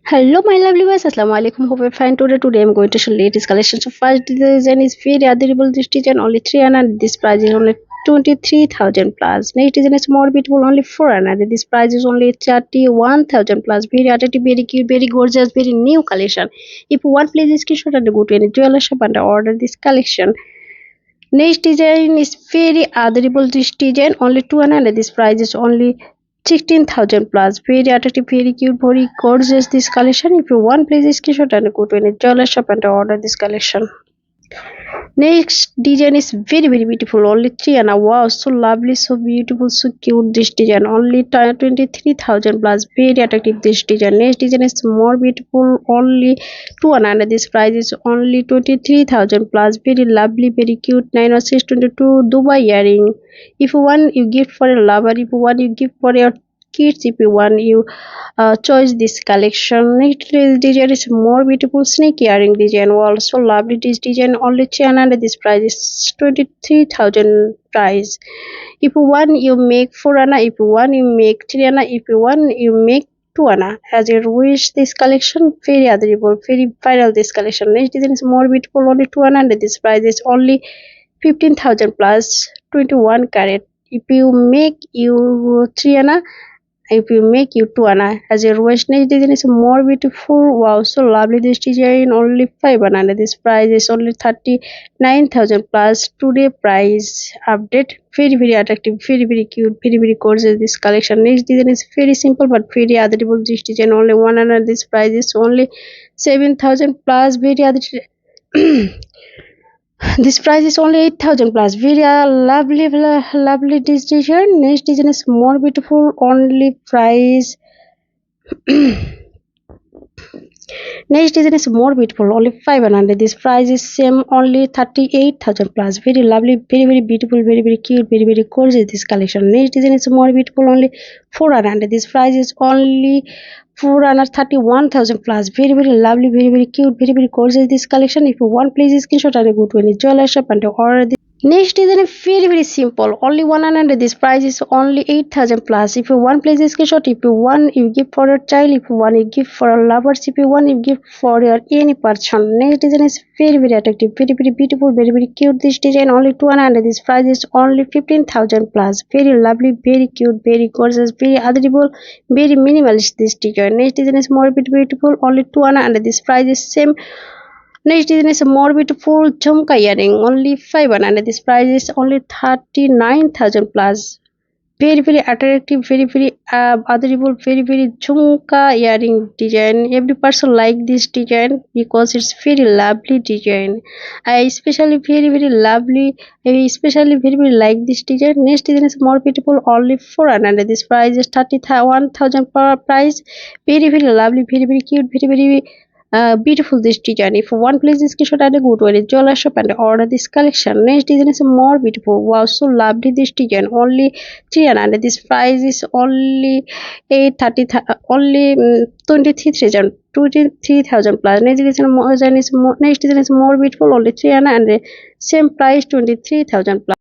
Hello, my lovely viewers. Assalamu alaikum. Hope you're fine today. Today I'm going to show latest collections. So first design is very adorable. This design only 300. This price is only 23,000 plus. Next design is more beautiful. Only 400. This price is only 31,000 plus. Very attractive, very cute, very gorgeous, very new collection. If you want, please screenshot and go to any jeweler shop and order this collection. Next design is very adorable. This design only 200. This price is only 16,000 plus. Very attractive, very cute, very gorgeous this collection. If you want, please screenshot and go to any jeweler shop and order this collection. Next design is very beautiful. Only 3 and wow, so lovely, so beautiful, so cute. This design only 23,000 plus. Very attractive this design. Next design is more beautiful. Only 200. This price is only 23,000 plus. Very lovely, very cute. 91622 Dubai earring. If you want, you gift for a lover. If you want, you gift for your kids. If you want, you choose this collection. Next design is more beautiful snake earring design. Also lovely this design. Only 300. This price is 23,000 price. If you want, you make 4 Anna. If you want, you make 3 Anna. If you want, you make 2 Anna. As you wish, this collection very adorable, very viral. This collection. Next design is more beautiful. Only 200. This price is only 15,000 plus 21 carat. If you make you 3 Anna, if you make you 2 Anna. As your wish. Next design is more beautiful. Wow, so lovely this design. Only 5 Anna. This price is only 39,000 plus. Today price update. Very attractive, very cute, very gorgeous this collection. Next design is very simple but very adorable. This design only 1 Anna. This price is only 7,000 plus. Very adorable. This price is only 8,000 plus. Very lovely this design. Next design is more beautiful. Only price. Next design is more beautiful. Only 500. This price is same. Only 38,000 plus. Very lovely, very beautiful, very cute, very gorgeous this collection. Next design is more beautiful. Only 400. This price is only 431,000 plus. Very lovely, very cute, very gorgeous this collection. If you want, please screenshot and go to any jeweler shop and order this. Next is very simple. Only 100. This price is only 8,000 plus. If you want, please screenshot. If you want, you give for your child. If you want, you give for your lovers. If you want, you give for your any person. Next design is very attractive, very beautiful, very cute. This design only 200. This price is only 15,000 plus. Very lovely, very cute, very gorgeous, very adorable, very minimalist. This design. Next design is more beautiful. Only 200. This price is same. Next design is a more beautiful jhumka earring. Only 500. This price is only 39,000 plus. Very attractive, very adorable, very jhumka earring design. Every person like this design because it's very lovely design. I especially very lovely. I especially very like this design. Next design is more beautiful. Only 400. This price is 31,000 per price. Very lovely, very cute, very beautiful this design. If you want, please screenshot and go to a jeweler shop and order this collection. Next design is more beautiful. Wow, so lovely this design. Only 300. This price is only 830. Only 23,000 plus. Next design is more beautiful. Only 300 and same price 23,000 plus.